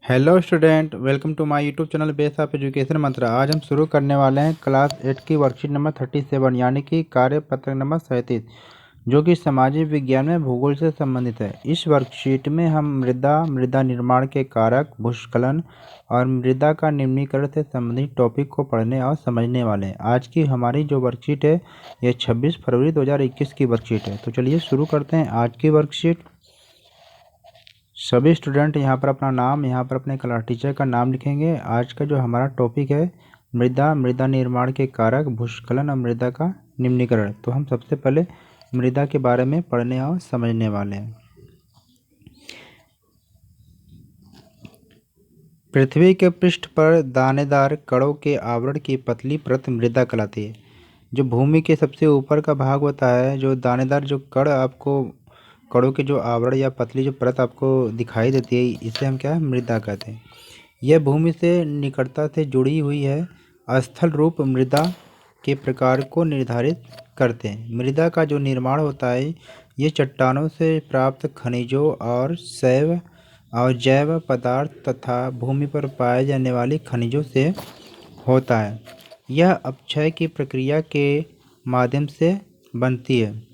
Hello student, welcome to my YouTube channel base of education Mantra. आज हम शुरू करने वाले हैं क्लास 8 की वर्कशीट नंबर 37 यानी कि कार्यपत्र नंबर 37, जो कि सामाजिक विज्ञान में भूगोल से संबंधित है। इस वर्कशीट में हम मृदा निर्माण के कारक, भूस्खलन और मृदा का निम्नीकरण से संबंधित टॉपिक को पढ़ने और समझने वाले हैं। आज की हमारी जो वर्कशीट है यह 26 फरवरी 2021 की वर्कशीट है। तो चलिए शुरू करते हैं आज की वर्कशीट। सभी स्टूडेंट यहाँ पर अपना नाम, यहाँ पर अपने क्लास टीचर का नाम लिखेंगे। आज का जो हमारा टॉपिक है मृदा निर्माण के कारक, भूस्खलन और मृदा का निम्नीकरण। तो हम सबसे पहले मृदा के बारे में पढ़ने और समझने वाले हैं। पृथ्वी के पृष्ठ पर दानेदार कणों के आवरण की पतली परत मृदा कहलाती है। जो भूमि के सबसे ऊपर का भाग होता है, जो दानेदार जो कणों के जो आवरण या पतली जो परत आपको दिखाई देती है, इसे हम क्या है, मृदा कहते हैं। यह भूमि से निकटता से जुड़ी हुई है। स्थल रूप मृदा के प्रकार को निर्धारित करते हैं। मृदा का जो निर्माण होता है ये चट्टानों से प्राप्त खनिजों और जैव पदार्थ तथा भूमि पर पाए जाने वाली खनिजों से होता है। यह अपक्षय की प्रक्रिया के माध्यम से बनती है।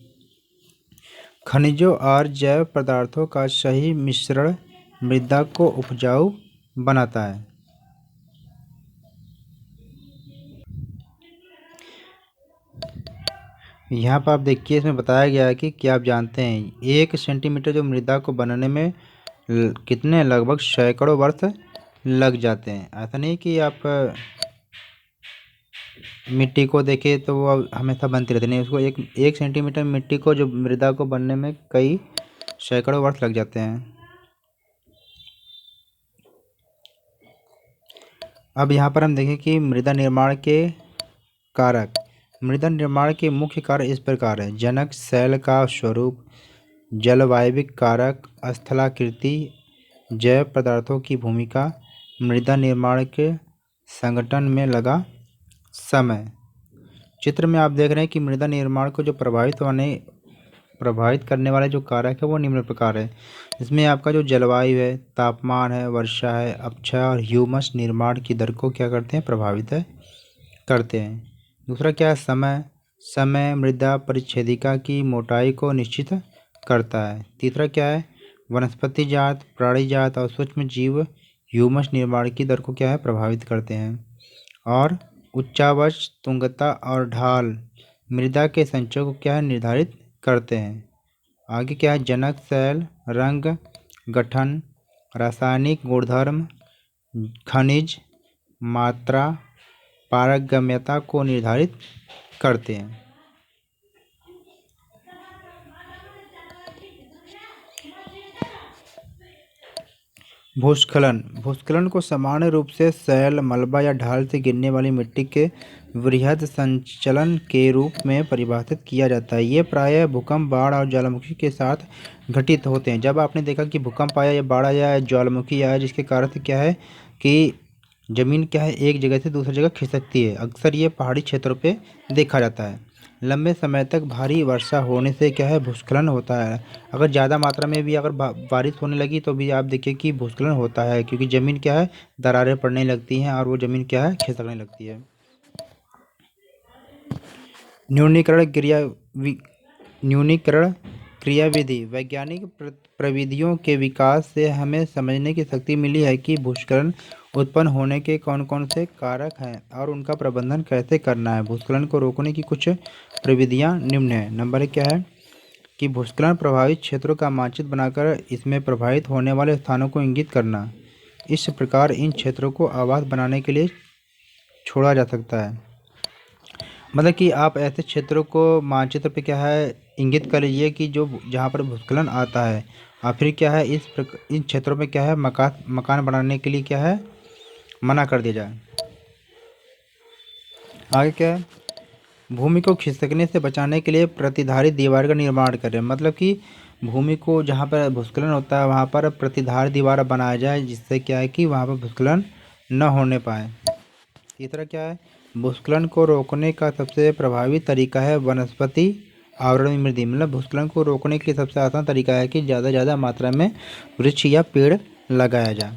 खनिजों और जैव पदार्थों का सही मिश्रण मृदा को उपजाऊ बनाता है। यहाँ पर आप देखिए, इसमें बताया गया है कि क्या आप जानते हैं 1 सेंटीमीटर जो मृदा को बनने में कितने लगभग सैकड़ों वर्ष लग जाते हैं। ऐसा नहीं कि आप मिट्टी को देखें तो वो हमेशा बनती रहती नहीं, उसको एक सेंटीमीटर मिट्टी को जो मृदा को बनने में कई सैकड़ों वर्ष लग जाते हैं। अब यहाँ पर हम देखें कि मृदा निर्माण के कारक। मृदा निर्माण के मुख्य कारक इस प्रकार है: जनक, शैल का स्वरूप, जलवायविक कारक, स्थलाकृति, जैव पदार्थों की भूमिका, मृदा निर्माण के संगठन में लगा समय। चित्र में आप देख रहे हैं कि मृदा निर्माण को जो प्रभावित करने वाले जो कारक है वो निम्न प्रकार है। इसमें आपका जो जलवायु है, तापमान है, वर्षा है, अपक्षय और ह्यूमस निर्माण की दर को क्या करते हैं, प्रभावित करते हैं। दूसरा क्या है, समय मृदा परिच्छेदिका की मोटाई को निश्चित करता है। तीसरा क्या है, वनस्पति जात, प्राणी जात और सूक्ष्म जीव ह्यूमस निर्माण की दर को क्या है, प्रभावित करते हैं। और उच्चावच, तुंगता और ढाल मृदा के संचय को क्या है, निर्धारित करते हैं। आगे क्या है, जनक, शैल, रंग, गठन, रासायनिक गुणधर्म, खनिज, मात्रा, पारगम्यता को निर्धारित करते हैं। भूस्खलन को सामान्य रूप से शैल, मलबा या ढाल से गिरने वाली मिट्टी के वृहद संचलन के रूप में परिभाषित किया जाता है। ये प्रायः भूकंप, बाढ़ और ज्वालामुखी के साथ घटित होते हैं। जब आपने देखा कि भूकंप आया या बाढ़ आया या ज्वालामुखी आया, जिसके कारण से क्या है कि ज़मीन क्या है, एक जगह से दूसरी जगह खिसकती है। अक्सर ये पहाड़ी क्षेत्रों पे देखा जाता है। लंबे समय तक भारी वर्षा होने से क्या है, भूस्खलन होता है। अगर ज़्यादा मात्रा में भी अगर बारिश होने लगी तो भी आप देखिए कि भूस्खलन होता है, क्योंकि ज़मीन क्या है, दरारें पड़ने लगती हैं और वो ज़मीन क्या है, खिसकने लगती है। न्यूनीकरण क्रियाविधि। वैज्ञानिक प्रविधियों के विकास से हमें समझने की शक्ति मिली है कि भूस्खलन उत्पन्न होने के कौन कौन से कारक हैं और उनका प्रबंधन कैसे करना है। भूस्खलन को रोकने की कुछ प्रविधियां निम्न हैं। नंबर 1 क्या है कि भूस्खलन प्रभावित क्षेत्रों का मानचित्र बनाकर इसमें प्रभावित होने वाले स्थानों को इंगित करना। इस प्रकार इन क्षेत्रों को आवास बनाने के लिए छोड़ा जा सकता है। मतलब कि आप ऐसे क्षेत्रों को मानचित्र पे क्या है, इंगित कर लीजिए कि जो जहाँ पर भूस्खलन आता है, और फिर क्या है, इन क्षेत्रों में क्या है, मकान बनाने के लिए क्या है, मना कर दिया जाए। आगे क्या है, भूमि को खिसकने से बचाने के लिए प्रतिधारित दीवार का निर्माण करें। मतलब कि भूमि को जहाँ पर भूस्खलन होता है वहाँ पर प्रतिधार दीवार बनाया जाए, जिससे क्या है कि वहाँ पर भूस्खलन न होने पाए। तीसरा क्या है, भूस्खलन को रोकने का सबसे प्रभावी तरीका है वनस्पति आवरण वृद्धि। मतलब भूस्खलन को रोकने के लिए सबसे आसान तरीका है कि ज़्यादा मात्रा में वृक्ष या पेड़ लगाया जाए।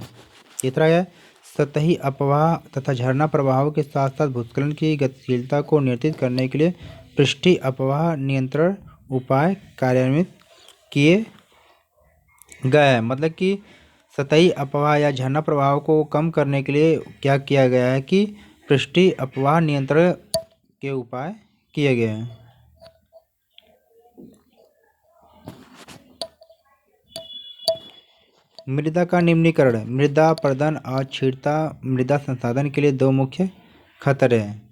तीसरा है सतही अपवाह तथा झरना प्रवाहों के साथ साथ भूस्खलन की गतिशीलता को नियंत्रित करने के लिए पृष्ठीय अपवाह नियंत्रण उपाय कार्यान्वित किए गए हैं। मतलब कि सतही अपवाह या झरना प्रवाह को कम करने के लिए क्या किया गया है कि पृष्ठीय अपवाह नियंत्रण के उपाय किए गए हैं। मृदा का निम्नीकरण। मृदा अपरदन और क्षीणता मृदा संसाधन के लिए दो मुख्य खतरे हैं।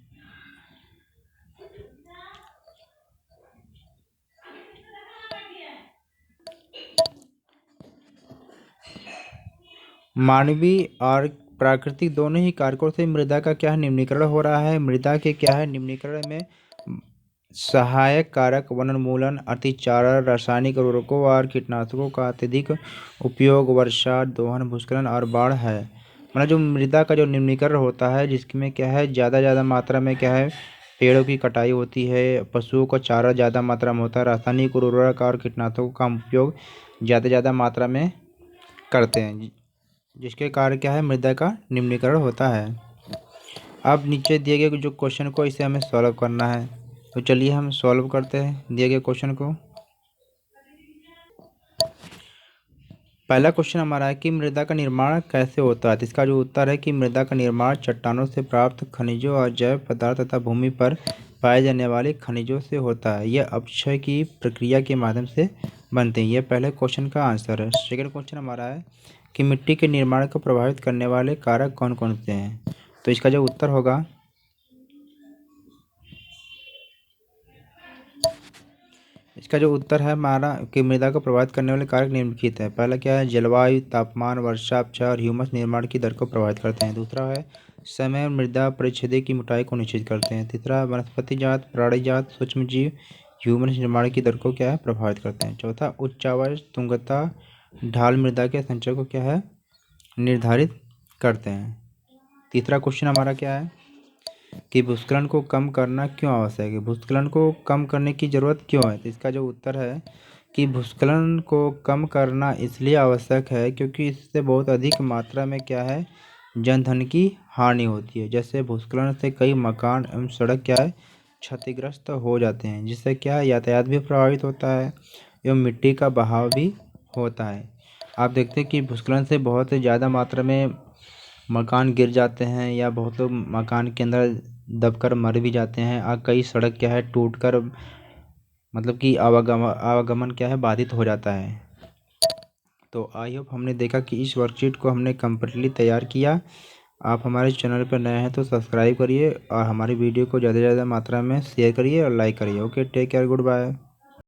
मानवीय और प्राकृतिक दोनों ही कारकों से मृदा का क्या है निम्नीकरण हो रहा है। मृदा के क्या है निम्नीकरण में सहायक कारक वनोन्मूलन, अतिचारण, रासायनिक उर्वरकों और कीटनाशकों का अत्यधिक उपयोग, वर्षा, दोहन, भूस्खलन और बाढ़ है। मतलब जो मृदा का जो निम्नीकरण होता है जिसमें क्या है ज़्यादा मात्रा में क्या है पेड़ों की कटाई होती है, पशुओं का चारा ज़्यादा मात्रा में होता है, रासायनिक उर्वरक और कीटनाशकों का उपयोग ज़्यादा मात्रा में करते हैं, जिसके कारण क्या है मृदा का निम्नीकरण होता है। अब नीचे दिए गए जो क्वेश्चन को इसे हमें सॉल्व करना है, तो चलिए हम सॉल्व करते हैं दिए गए क्वेश्चन को। पहला क्वेश्चन हमारा है कि मृदा का निर्माण कैसे होता है। तो इसका जो उत्तर है कि मृदा का निर्माण चट्टानों से प्राप्त खनिजों और जैव पदार्थ तथा भूमि पर पाए जाने वाले खनिजों से होता है। यह अपक्षय की प्रक्रिया के माध्यम से बनते हैं। यह पहले क्वेश्चन का आंसर है। सेकंड क्वेश्चन हमारा है कि मिट्टी के निर्माण को प्रभावित करने वाले कारक कौन कौन से हैं। तो इसका जो उत्तर होगा इसका जो उत्तर है हमारा कि मृदा को प्रभावित करने वाले कारक निम्नलिखित है। पहला क्या है जलवायु, तापमान, वर्षा, अपक्षय और ह्यूमस निर्माण की दर को प्रभावित करते हैं। दूसरा है समय मृदा परिच्छेद की मोटाई को निश्चित करते हैं। तीसरा वनस्पति जात, प्राणी जात, सूक्ष्म जीव ह्यूमस निर्माण की दर को क्या है प्रभावित करते हैं। चौथा उच्चावच, तुंगता, ढाल मृदा के संचय को क्या है निर्धारित करते हैं। तीसरा क्वेश्चन हमारा क्या है कि भूस्खलन को कम करना क्यों आवश्यक है। भूस्खलन को कम करने की ज़रूरत क्यों है। तो इसका जो उत्तर है कि भूस्खलन को कम करना इसलिए आवश्यक है क्योंकि इससे बहुत अधिक मात्रा में क्या है जनधन की हानि होती है। जैसे भूस्खलन से कई मकान एवं सड़क क्या है क्षतिग्रस्त हो जाते हैं, जिससे क्या है यातायात भी प्रभावित होता है एवं मिट्टी का बहाव भी होता है। आप देखते हैं कि भूस्खलन से बहुत ज़्यादा मात्रा में मकान गिर जाते हैं या बहुत लोग मकान के अंदर दबकर मर भी जाते हैं और कई सड़क क्या है टूटकर मतलब कि आवागमन क्या है बाधित हो जाता है। तो आई होप हमने देखा कि इस वर्कशीट को हमने कम्प्लीटली तैयार किया। आप हमारे चैनल पर नए हैं तो सब्सक्राइब करिए और हमारी वीडियो को ज़्यादा से ज़्यादा मात्रा में शेयर करिए और लाइक करिए। Okay, take care, good bye.